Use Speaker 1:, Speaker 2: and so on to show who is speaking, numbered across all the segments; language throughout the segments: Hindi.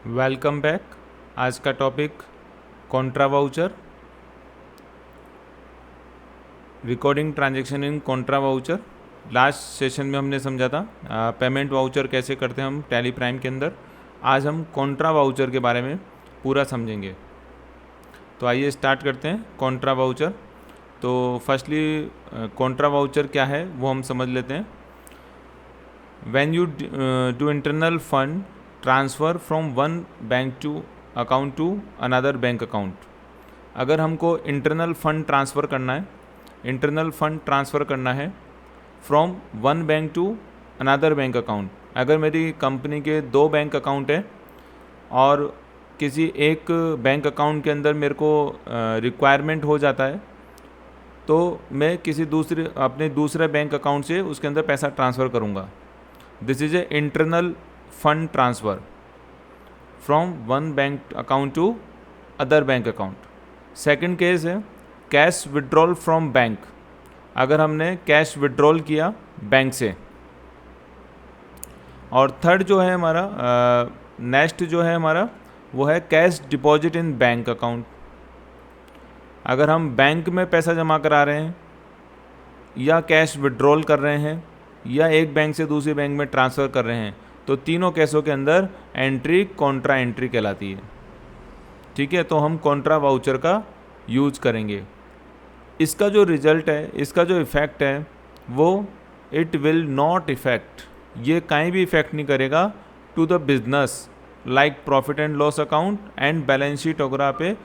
Speaker 1: Welcome back. आज का topic Contra voucher, recording transaction in contra voucher. Last session में हमने समझा था पेमेंट वाउचर कैसे करते हैं हम टैली प्राइम के अंदर। आज हम कॉन्ट्रा वाउचर के बारे में पूरा समझेंगे। तो आइए स्टार्ट करते हैं कॉन्ट्रा वाउचर। तो फर्स्टली कॉन्ट्रा वाउचर क्या है वो हम समझ लेते हैं। When you do internal fund transfer from one bank to account to another bank account. अगर हमको इंटरनल फ़ंड ट्रांसफ़र करना है from one bank to another bank account. अगर मेरी कंपनी के 2 बैंक अकाउंट है और किसी एक बैंक अकाउंट के अंदर मेरे को रिक्वायरमेंट हो जाता है, तो मैं किसी अपने दूसरे बैंक अकाउंट से उसके अंदर पैसा ट्रांसफ़र करूँगा। This is a internal fund transfer from one bank account to other bank account. Second case है कैश विड्रॉल फ्रॉम बैंक। अगर हमने कैश विड्रॉल किया बैंक से। और थर्ड जो है हमारा नेक्स्ट जो है हमारा वो है cash deposit in bank account. अगर हम बैंक में पैसा जमा करा रहे हैं या कैश विड्रॉल कर रहे हैं या एक बैंक से दूसरे बैंक में ट्रांसफ़र कर रहे हैं, तो तीनों केसों के अंदर एंट्री कॉन्ट्रा एंट्री कहलाती है। ठीक है, तो हम कॉन्ट्रा वाउचर का यूज़ करेंगे। इसका जो रिज़ल्ट है, इसका जो इफ़ेक्ट है वो इट विल नॉट इफ़ेक्ट, ये कहीं भी इफ़ेक्ट नहीं करेगा to the business like profit and loss account and balance sheet वगैरह पे।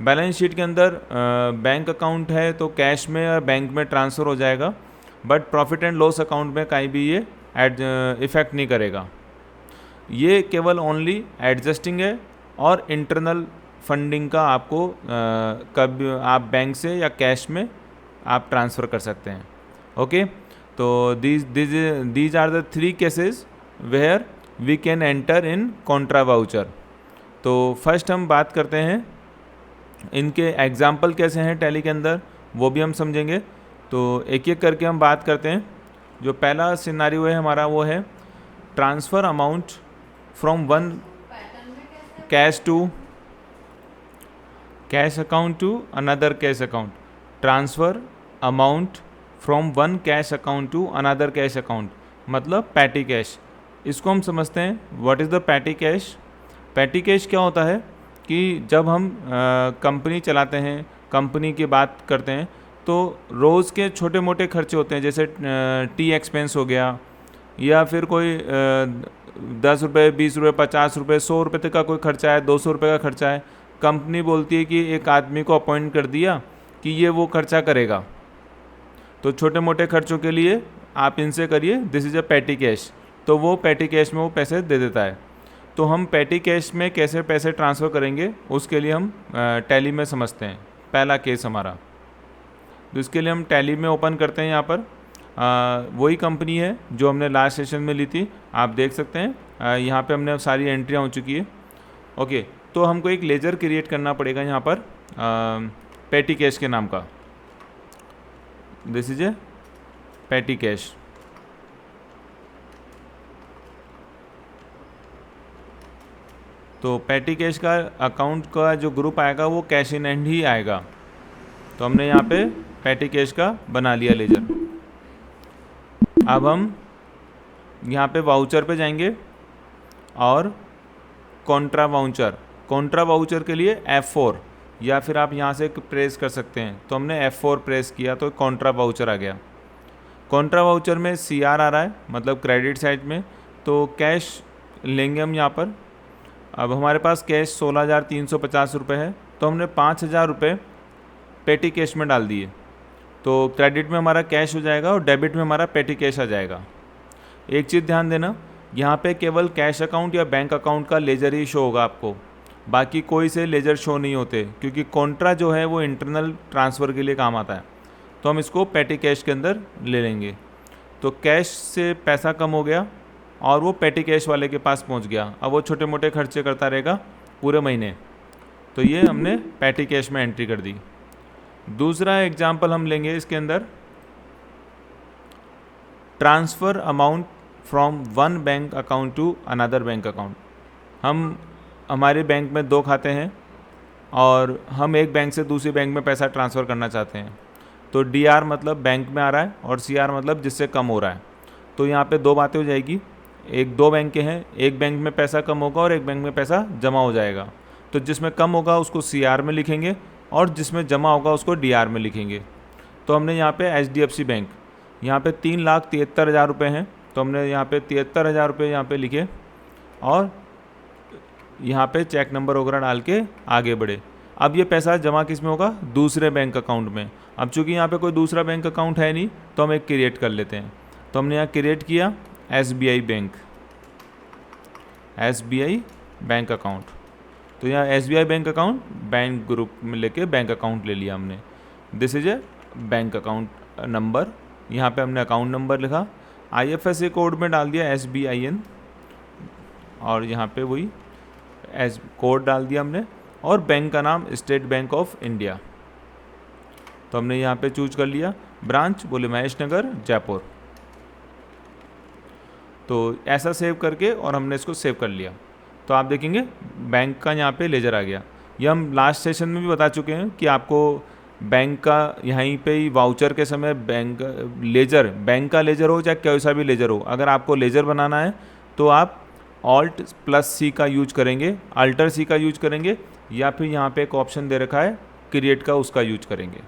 Speaker 1: बैलेंस शीट के अंदर बैंक अकाउंट है तो कैश में या बैंक में ट्रांसफ़र हो जाएगा, but profit and loss account में कहीं भी ये इफ़ेक्ट नहीं करेगा। ये केवल ओनली एडजस्टिंग है और इंटरनल फंडिंग का आपको कब आप बैंक से या कैश में आप ट्रांसफ़र कर सकते हैं। ओके, तो these are the 3 cases where we can enter in contra voucher. तो फर्स्ट हम बात करते हैं इनके एग्जाम्पल कैसे हैं टैली के अंदर, वो भी हम समझेंगे। तो एक एक करके हम बात करते हैं। जो पहला सिनारियो है हमारा वो है transfer amount from one cash account to another cash account. Transfer amount from one cash account to another cash account मतलब पैटी कैश। इसको हम समझते हैं what is the petty cash. Petty cash क्या होता है कि जब हम कंपनी चलाते हैं, कंपनी की बात करते हैं, तो रोज़ के छोटे मोटे खर्चे होते हैं, जैसे टी एक्सपेंस हो गया या फिर कोई 10 रुपये, 20 रुपये, 50 रुपये, 100 रुपये तक का कोई खर्चा है, 200 रुपये का खर्चा है। कंपनी बोलती है कि एक आदमी को अपॉइंट कर दिया कि ये वो खर्चा करेगा, तो छोटे मोटे खर्चों के लिए आप इनसे करिए, this is a petty cash. तो वो पैटी कैश में वो पैसे दे देता है। तो हम पैटी कैश में कैसे पैसे ट्रांसफ़र करेंगे उसके लिए हम टैली में समझते हैं। पहला केस हमारा, तो इसके लिए हम टैली में ओपन करते हैं। यहाँ पर वही कंपनी है जो हमने लास्ट सेशन में ली थी, आप देख सकते हैं। यहाँ पे हमने सारी एंट्रियाँ हो चुकी है। ओके, तो हमको एक लेजर क्रिएट करना पड़ेगा यहाँ पर पैटी कैश के नाम का। This is a petty cash. तो पैटी कैश का अकाउंट का जो ग्रुप आएगा वो कैश इन हैंड ही आएगा। तो हमने यहाँ पे पैटी कैश का बना लिया लेजर। अब हम यहाँ पे वाउचर पे जाएंगे और कॉन्ट्रा वाउचर के लिए F4 या फिर आप यहाँ से प्रेस कर सकते हैं। तो हमने F4 प्रेस किया तो कॉन्ट्रा वाउचर आ गया। कॉन्ट्रा वाउचर में CR आ रहा है, मतलब क्रेडिट साइड में। तो कैश लेंगे हम यहाँ पर। अब हमारे पास कैश 16,350 रुपये है, तो हमने 5,000 रुपये पेटी कैश में डाल दिए। तो क्रेडिट में हमारा कैश हो जाएगा और डेबिट में हमारा पेटी कैश आ जाएगा। एक चीज़ ध्यान देना, यहाँ पे केवल कैश अकाउंट या बैंक अकाउंट का लेजर ही शो होगा आपको, बाकी कोई से लेजर शो नहीं होते, क्योंकि कॉन्ट्रा जो है वो इंटरनल ट्रांसफ़र के लिए काम आता है। तो हम इसको पेटी कैश के अंदर ले लेंगे। तो कैश से पैसा कम हो गया और वो पेटी कैश वाले के पास पहुँच गया। अब वो छोटे मोटे खर्चे करता रहेगा पूरे महीने। तो ये हमने पेटी कैश में एंट्री कर दी। दूसरा एग्जाम्पल हम लेंगे इसके अंदर, transfer amount from one bank account to another bank account. हम हमारे बैंक में 2 खाते हैं और हम एक बैंक से दूसरे बैंक में पैसा ट्रांसफ़र करना चाहते हैं, तो DR मतलब बैंक में आ रहा है और CR मतलब जिससे कम हो रहा है। तो यहाँ पे 2 बातें हो जाएगी, 2 बैंक के हैं, एक बैंक में पैसा कम होगा और एक बैंक में पैसा जमा हो जाएगा। तो जिसमें कम होगा उसको CR में लिखेंगे और जिसमें जमा होगा उसको DR में लिखेंगे। तो हमने यहाँ पे HDFC बैंक, यहाँ पे 3,73,000 रुपये हैं, तो हमने यहाँ पे 73,000 रुपये यहाँ पे लिखे और यहाँ पे चेक नंबर वगैरह डाल के आगे बढ़े। अब ये पैसा जमा किस में होगा? दूसरे बैंक अकाउंट में। अब चूँकि यहाँ पे कोई दूसरा बैंक अकाउंट है नहीं, तो हम एक क्रिएट कर लेते हैं। तो हमने यहाँ क्रिएट किया SBI bank, SBI bank account. तो यहाँ SBI bank account bank group में लेके बैंक अकाउंट ले लिया हमने। This is a bank account number. यहाँ पे हमने अकाउंट नंबर लिखा, IFSC कोड में डाल दिया SBIN और यहाँ पे वही कोड डाल दिया हमने और बैंक का नाम स्टेट बैंक ऑफ इंडिया। तो हमने यहाँ पे चूज कर लिया ब्रांच, बोले महेश नगर जयपुर। तो ऐसा सेव करके और हमने इसको सेव कर लिया। तो आप देखेंगे बैंक का यहाँ पे लेजर आ गया। ये हम लास्ट सेशन में भी बता चुके हैं कि आपको बैंक का यहीं पे ही वाउचर के समय बैंक का लेजर हो चाहे कैसा भी लेजर हो, अगर आपको लेजर बनाना है तो आप Alt+C का यूज करेंगे, Alt+C का यूज करेंगे, या फिर यहाँ पे एक ऑप्शन दे रखा है क्रिएट का, उसका यूज करेंगे।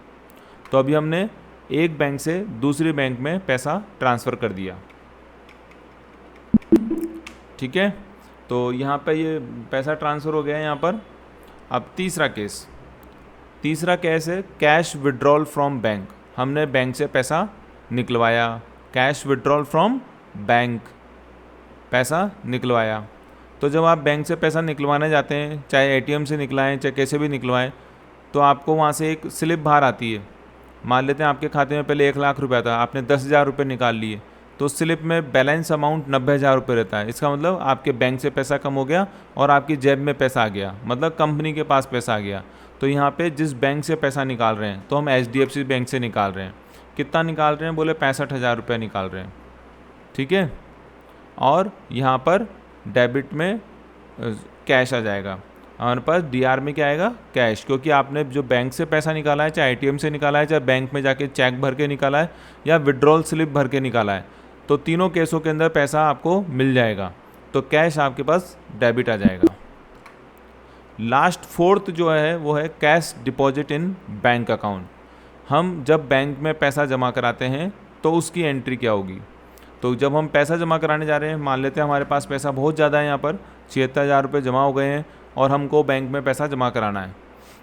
Speaker 1: तो अभी हमने एक बैंक से दूसरे बैंक में पैसा ट्रांसफ़र कर दिया, ठीक है। तो यहाँ पे ये पैसा ट्रांसफ़र हो गया यहाँ पर। अब तीसरा केस है कैश विड्रॉल फ्रॉम बैंक। हमने बैंक से पैसा निकलवाया, कैश विड्रॉल फ्रॉम बैंक, पैसा निकलवाया। तो जब आप बैंक से पैसा निकलवाने जाते हैं, चाहे ATM से निकलाएं चाहे कैसे भी निकलवाएं, तो आपको वहाँ से एक स्लिप बाहर आती है। मान लेते हैं आपके खाते में पहले 1 लाख रुपया था, आपने 10,000 रुपये निकाल लिए, तो स्लिप में बैलेंस अमाउंट 90,000 रुपये रहता है। इसका मतलब आपके बैंक से पैसा कम हो गया और आपकी जेब में पैसा आ गया, मतलब कंपनी के पास पैसा आ गया। तो यहाँ पे जिस बैंक से पैसा निकाल रहे हैं, तो हम HDFC बैंक से निकाल रहे हैं। कितना निकाल रहे हैं? बोले 65,000 रुपये निकाल रहे हैं, ठीक है। और यहाँ पर डेबिट में कैश आ जाएगा, हमारे पास DR में क्या आएगा? कैश, क्योंकि आपने जो बैंक से पैसा निकाला है, चाहे ATM से निकाला है, चाहे बैंक में जाके चेक भर के निकाला है या विड्रॉल स्लिप भर के निकाला है, तो तीनों केसों के अंदर पैसा आपको मिल जाएगा। तो कैश आपके पास डेबिट आ जाएगा। लास्ट 4th जो है वो है cash deposit in bank account. हम जब बैंक में पैसा जमा कराते हैं तो उसकी एंट्री क्या होगी? तो जब हम पैसा जमा कराने जा रहे हैं, मान लेते हैं हमारे पास पैसा बहुत ज़्यादा है, यहाँ पर 76,000 रुपये जमा हो गए हैं और हमको बैंक में पैसा जमा कराना है।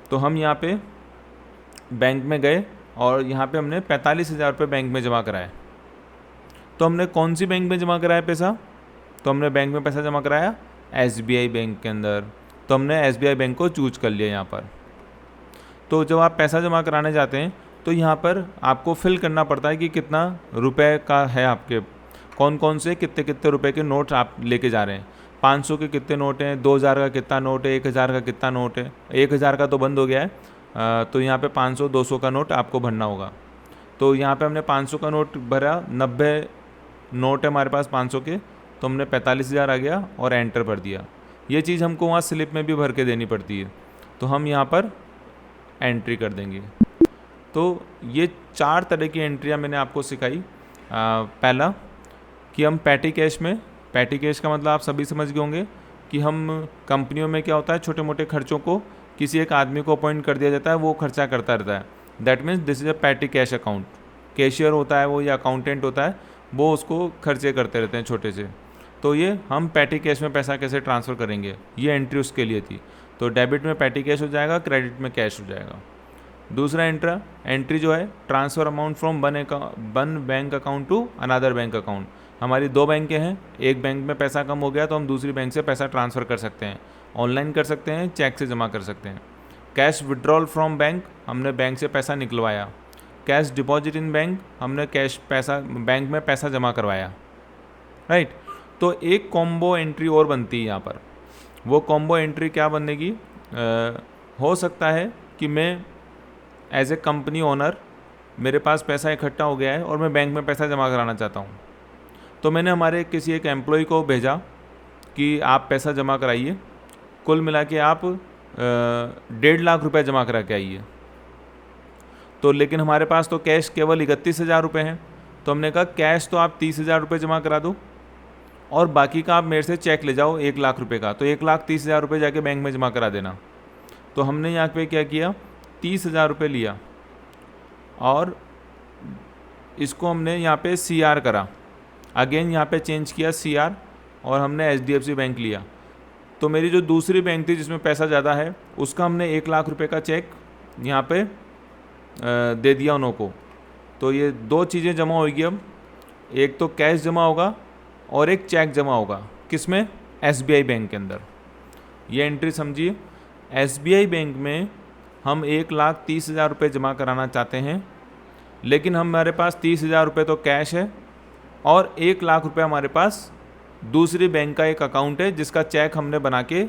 Speaker 1: तो हम यहाँ पे बैंक में गए और यहाँ पे हमने 45,000 रुपये बैंक में जमा कराए। तो हमने कौन सी बैंक में जमा कराया पैसा? तो हमने बैंक में पैसा जमा कराया SBI बैंक के अंदर। तो हमने SBI बैंक को चूज कर लिया यहाँ पर। तो जब आप पैसा जमा कराने जाते हैं तो यहाँ पर आपको फिल करना पड़ता है कि कितना रुपए का है, आपके कौन कौन से कितने कितने रुपए के नोट आप लेके जा रहे हैं। 500 के कितने नोट हैं, 2,000 का कितना नोट है, 1,000 का कितना नोट है। 1,000 का तो बंद हो गया है, तो यहाँ पे 500 200 का नोट आपको भरना होगा। तो यहाँ पे हमने 500 का नोट भरा, 90 नोट है हमारे पास 500 के, तो हमने 45,000 आ गया और एंटर भर दिया। ये चीज़ हमको वहाँ स्लिप में भी भर के देनी पड़ती है, तो हम यहाँ पर एंट्री कर देंगे। तो ये 4 तरह की एंट्रियाँ मैंने आपको सिखाई। पहला कि हम पैटी कैश में, पैटी कैश का मतलब आप सभी समझ गए होंगे कि हम कंपनियों में क्या होता है, छोटे मोटे खर्चों को किसी एक आदमी को अपॉइंट कर दिया जाता है, वो खर्चा करता रहता है। That means this is a petty cash account. Cashier होता है वो या अकाउंटेंट होता है, वो उसको खर्चे करते रहते हैं छोटे से। तो ये हम पैटी कैश में पैसा कैसे ट्रांसफ़र करेंगे, ये एंट्री उसके लिए थी। तो डेबिट में पैटी कैश हो जाएगा, क्रेडिट में कैश हो जाएगा। दूसरा एंट्री जो है transfer amount from one bank account to another bank account. हमारी 2 बैंकें हैं, एक बैंक में पैसा कम हो गया तो हम दूसरी बैंक से पैसा ट्रांसफ़र कर सकते हैं, ऑनलाइन कर सकते हैं, चेक से जमा कर सकते हैं। कैश विड्रॉल फ्रॉम बैंक, हमने बैंक से पैसा निकलवाया। कैश डिपॉजिट इन बैंक, हमने कैश पैसा बैंक में पैसा जमा करवाया, राइट। तो एक कॉम्बो एंट्री और बनती है यहाँ पर। वो कॉम्बो एंट्री क्या बनेगी? हो सकता है कि मैं एज ए कंपनी ओनर, मेरे पास पैसा इकट्ठा हो गया है और मैं बैंक में पैसा जमा कराना चाहता हूँ। तो मैंने हमारे किसी एक एम्प्लॉय को भेजा कि आप पैसा जमा कराइए, कुल मिला के आप 1.5 लाख रुपये जमा करा के आइए। तो लेकिन हमारे पास तो कैश केवल 31,000 रुपये हैं, तो हमने कहा कैश तो आप 30,000 रुपये जमा करा दो और बाकी का आप मेरे से चेक ले जाओ 1 लाख रुपये का, तो 1,30,000 रुपये जाके बैंक में जमा करा देना। तो हमने यहाँ पे क्या किया, 30,000 रुपये लिया और इसको हमने यहाँ पे CR करा, अगेन यहाँ पे चेंज किया CR, और हमने HDFC बैंक लिया। तो मेरी जो दूसरी बैंक थी जिसमें पैसा ज़्यादा है, उसका हमने 1 लाख रुपये का चेक यहाँ पे दे दिया उन्हों को। तो ये 2 चीज़ें जमा होगी अब, एक तो कैश जमा होगा और एक चेक जमा होगा। किसमें? SBI बैंक के अंदर। ये एंट्री समझिए, SBI बैंक में हम 1,30,000 रुपये जमा कराना चाहते हैं, लेकिन हमारे पास 30,000 रुपये तो कैश है और 1 लाख रुपये हमारे पास दूसरी बैंक का एक अकाउंट है जिसका चेक हमने बना के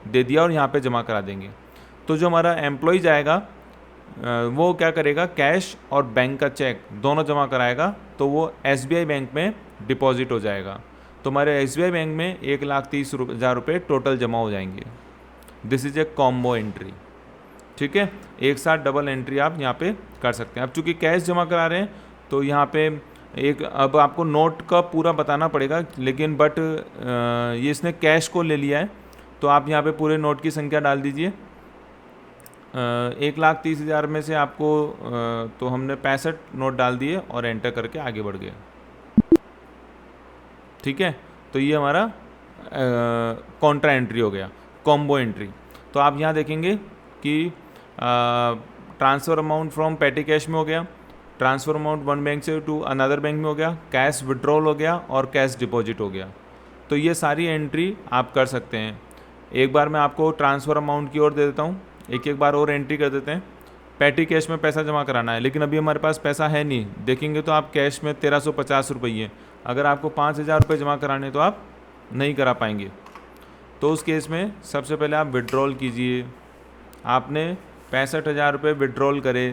Speaker 1: दे दिया और यहाँ पे जमा करा देंगे। तो जो हमारा एम्प्लॉय जाएगा वो क्या करेगा, कैश और बैंक का चेक दोनों जमा कराएगा, तो वो SBI बैंक में डिपॉजिट हो जाएगा। तो हमारे SBI बैंक में 1,30,000 रुपये टोटल जमा हो जाएंगे। This is A combo entry. ठीक है, एक साथ डबल एंट्री आप यहाँ पे कर सकते हैं। अब चूँकि कैश जमा करा रहे हैं तो यहाँ पे एक, अब आपको नोट का पूरा बताना पड़ेगा, लेकिन बट ये इसने कैश को ले लिया है, तो आप यहाँ पे पूरे नोट की संख्या डाल दीजिए। 1,30,000 में से आपको तो हमने 65 नोट डाल दिए और एंटर करके आगे बढ़ गए। ठीक है, तो ये हमारा कॉन्ट्रा एंट्री हो गया, कॉम्बो एंट्री। तो आप यहाँ देखेंगे कि ट्रांसफ़र अमाउंट फ्रॉम पेटी कैश में हो गया, ट्रांसफ़र अमाउंट वन बैंक से टू अनदर बैंक में हो गया, कैश विड्रॉल हो गया और कैश डिपॉजिट हो गया। तो ये सारी एंट्री आप कर सकते हैं। एक बार मैं आपको ट्रांसफ़र अमाउंट की ओर दे देता हूँ, एक बार और एंट्री कर देते हैं। पेटी कैश में पैसा जमा कराना है, लेकिन अभी हमारे पास पैसा है नहीं। देखेंगे तो आप कैश में 1,350 रुपये, अगर आपको 5,000 रुपये जमा कराने तो आप नहीं करा पाएंगे। तो उस केस में सबसे पहले आप विड्रॉल कीजिए। आपने 65,000 रुपये विड्रॉल करे,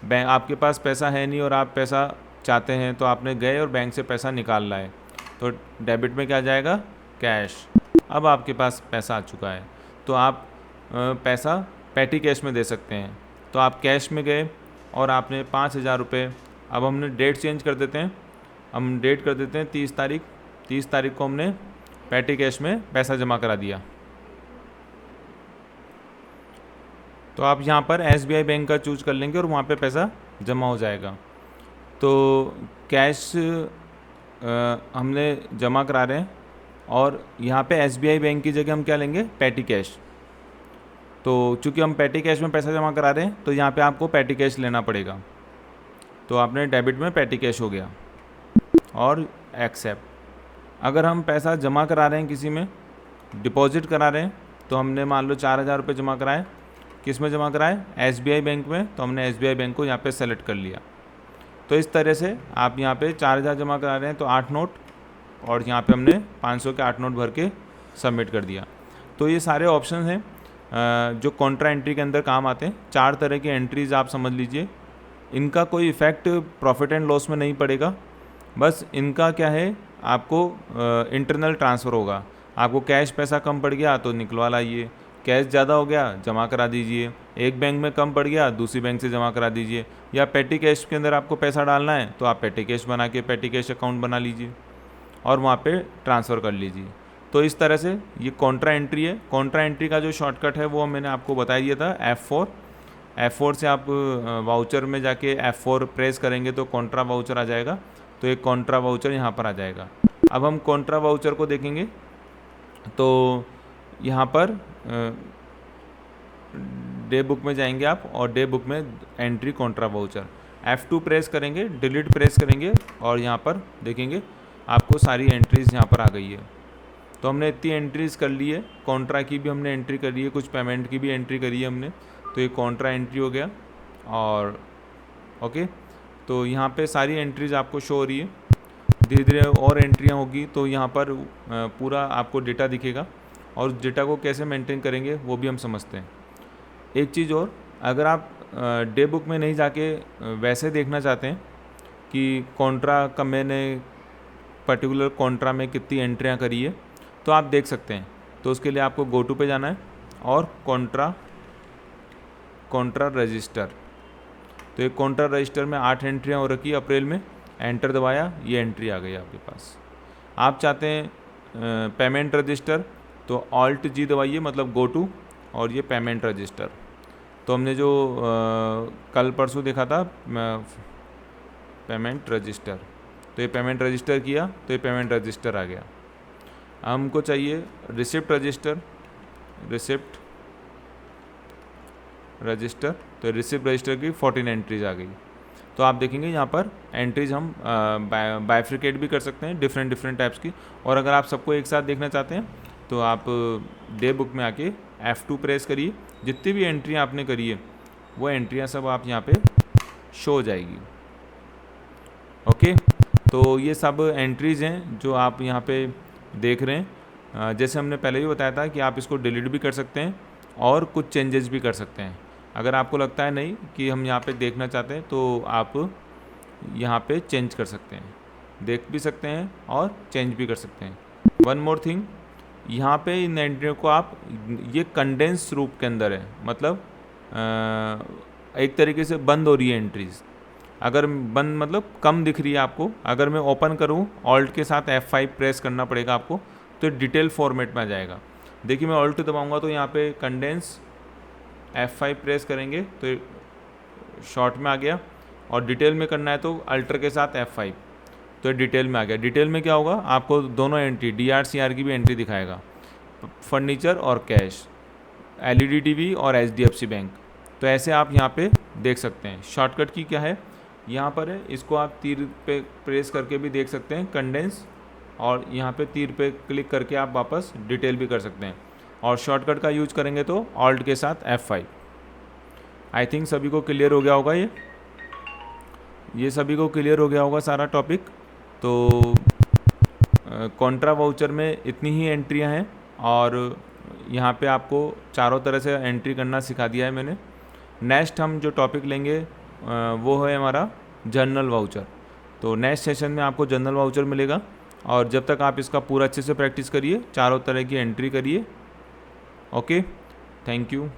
Speaker 1: बैंक आपके पास पैसा है नहीं और आप पैसा चाहते हैं, तो आपने गए और बैंक से पैसा निकाल लाए, तो डेबिट में क्या जाएगा, कैश। अब आपके पास पैसा आ चुका है, तो आप पैसा पेटी कैश में दे सकते हैं। तो आप कैश में गए और आपने 5,000 रुपये, अब हमने डेट चेंज कर देते हैं, हम डेट कर देते हैं 30 तारीख। 30 तारीख को हमने पेटी कैश में पैसा जमा करा दिया। तो आप यहाँ पर SBI बैंक का चूज कर लेंगे और वहाँ पे पैसा जमा हो जाएगा। तो कैश हमने जमा करा रहे हैं और यहाँ पे SBI बैंक की जगह हम क्या लेंगे, पेटी कैश। तो चूँकि हम पेटी कैश में पैसा जमा करा रहे हैं तो यहाँ पे आपको पेटी कैश लेना पड़ेगा। तो आपने डेबिट में पेटी कैश हो गया और एक्सेप्ट। अगर हम पैसा जमा करा रहे हैं किसी में, डिपॉजिट करा रहे हैं, तो हमने मान लो 4,000 रुपये जमा कराए, किस में जमा कराए, SBI बैंक में, तो हमने SBI बैंक को यहाँ पे सेलेक्ट कर लिया। तो इस तरह से आप यहाँ पे 4,000 जमा करा रहे हैं तो 8 नोट, और यहाँ पे हमने 500 के 8 नोट भर के सबमिट कर दिया। तो ये सारे ऑप्शन हैं जो कॉन्ट्रा एंट्री के अंदर काम आते हैं। 4 तरह की एंट्रीज़ आप समझ लीजिए। इनका कोई इफ़ेक्ट प्रॉफिट एंड लॉस में नहीं पड़ेगा, बस इनका क्या है, आपको इंटरनल ट्रांसफ़र होगा। आपको कैश पैसा कम पड़ गया तो निकलवा लाइए, कैश ज़्यादा हो गया जमा करा दीजिए, एक बैंक में कम पड़ गया दूसरी बैंक से जमा करा दीजिए, या पेटी कैश के अंदर आपको पैसा डालना है तो आप पेटी कैश बना के पेटी कैश अकाउंट बना लीजिए और वहाँ पे ट्रांसफ़र कर लीजिए। तो इस तरह से ये कॉन्ट्रा एंट्री है। कॉन्ट्रा एंट्री का जो शॉर्टकट है वो मैंने आपको बता दिया था, F4। F4 से आप वाउचर में जाके F4 प्रेस करेंगे तो कॉन्ट्रा वाउचर आ जाएगा। तो एक कॉन्ट्रा वाउचर यहाँ पर आ जाएगा। अब हम कॉन्ट्रा वाउचर को देखेंगे तो यहाँ पर डे बुक में जाएंगे आप और डे बुक में entry Contra voucher, F2 press करेंगे, डिलीट प्रेस करेंगे और यहाँ पर देखेंगे आपको सारी एंट्रीज़ यहाँ पर आ गई है। तो हमने इतनी एंट्रीज़ कर ली है, कॉन्ट्रा की भी हमने एंट्री कर ली है, कुछ पेमेंट की भी एंट्री करी है हमने। तो ये कॉन्ट्रा एंट्री हो गया और ओके। तो यहाँ पे सारी एंट्रीज़ आपको शो हो रही है। धीरे धीरे और एंट्रियाँ होगी तो यहाँ पर पूरा आपको डेटा दिखेगा, और उस डेटा को कैसे मेंटेन करेंगे वो भी हम समझते हैं। एक चीज़ और, अगर आप डे बुक में नहीं जाके वैसे देखना चाहते हैं कि कॉन्ट्रा का मैंने पर्टिकुलर कॉन्ट्रा में कितनी एंट्रियाँ करी है, तो आप देख सकते हैं। तो उसके लिए आपको गो टू पे जाना है और कॉन्ट्रा रजिस्टर। तो एक कॉन्ट्रा रजिस्टर में 8 एंट्रियाँ हो रखी है अप्रैल में, एंटर दबाया, ये एंट्री आ गई आपके पास। आप चाहते हैं पेमेंट रजिस्टर, तो ऑल्ट जी दबाइए, मतलब गो टू, और ये पेमेंट रजिस्टर। तो हमने जो कल परसों देखा था पेमेंट रजिस्टर, तो ये पेमेंट रजिस्टर किया तो ये पेमेंट रजिस्टर आ गया। हमको चाहिए रिसिप्ट रजिस्टर, तो रिसिप्ट रजिस्टर की 14 एंट्रीज आ गई। तो आप देखेंगे यहाँ पर एंट्रीज हम बाइफ्रिकेट भी कर सकते हैं डिफरेंट टाइप्स की। और अगर आप सबको एक साथ देखना चाहते हैं तो आप डे बुक में आके F2 प्रेस करिए, जितनी भी एंट्रियाँ आपने करी है वो एंट्रियाँ सब आप यहाँ पे शो हो जाएगी। ओके, तो ये सब एंट्रीज़ हैं जो आप यहाँ पे देख रहे हैं। जैसे हमने पहले भी बताया था कि आप इसको डिलीट भी कर सकते हैं और कुछ चेंजेस भी कर सकते हैं। अगर आपको लगता है नहीं कि हम यहाँ पे देखना चाहते हैं तो आप यहाँ पे चेंज कर सकते हैं, देख भी सकते हैं और चेंज भी कर सकते हैं। वन मोर थिंग, यहाँ पे इन एंट्रियों को आप, ये कंडेंस रूप के अंदर है, मतलब एक तरीके से बंद हो रही है एंट्रीज। अगर बंद मतलब कम दिख रही है आपको, अगर मैं ओपन करूँ ऑल्ट के साथ F5 प्रेस करना पड़ेगा आपको, तो डिटेल फॉर्मेट में आ जाएगा। देखिए मैं ऑल्ट दबाऊंगा तो यहाँ पे कंडेंस, F5 प्रेस करेंगे तो शॉर्ट में आ गया, और डिटेल में करना है तो अल्टर के साथ F5, तो डिटेल में आ गया। डिटेल में क्या होगा, आपको दोनों एंट्री DRCR की भी एंट्री दिखाएगा, फर्नीचर और कैश, LED TV और HDFC बैंक। तो ऐसे आप यहाँ पे देख सकते हैं। शॉर्टकट की क्या है, यहाँ पर है, इसको आप तीर पे प्रेस करके भी देख सकते हैं कंडेंस, और यहाँ पे तीर पे क्लिक करके आप वापस डिटेल भी कर सकते हैं। और शॉर्टकट का यूज करेंगे तो ऑल्ट के साथ F5। आई थिंक सभी को क्लियर हो गया होगा, ये सभी को क्लियर हो गया होगा सारा टॉपिक। तो कॉन्ट्रा वाउचर में इतनी ही एंट्रियाँ हैं, और यहाँ पे आपको चारों तरह से एंट्री करना सिखा दिया है मैंने। नेक्स्ट हम जो टॉपिक लेंगे वो है हमारा जनरल वाउचर। तो नेक्स्ट सेशन में आपको जनरल वाउचर मिलेगा, और जब तक आप इसका पूरा अच्छे से प्रैक्टिस करिए, चारों तरह की एंट्री करिए। Okay, thank you.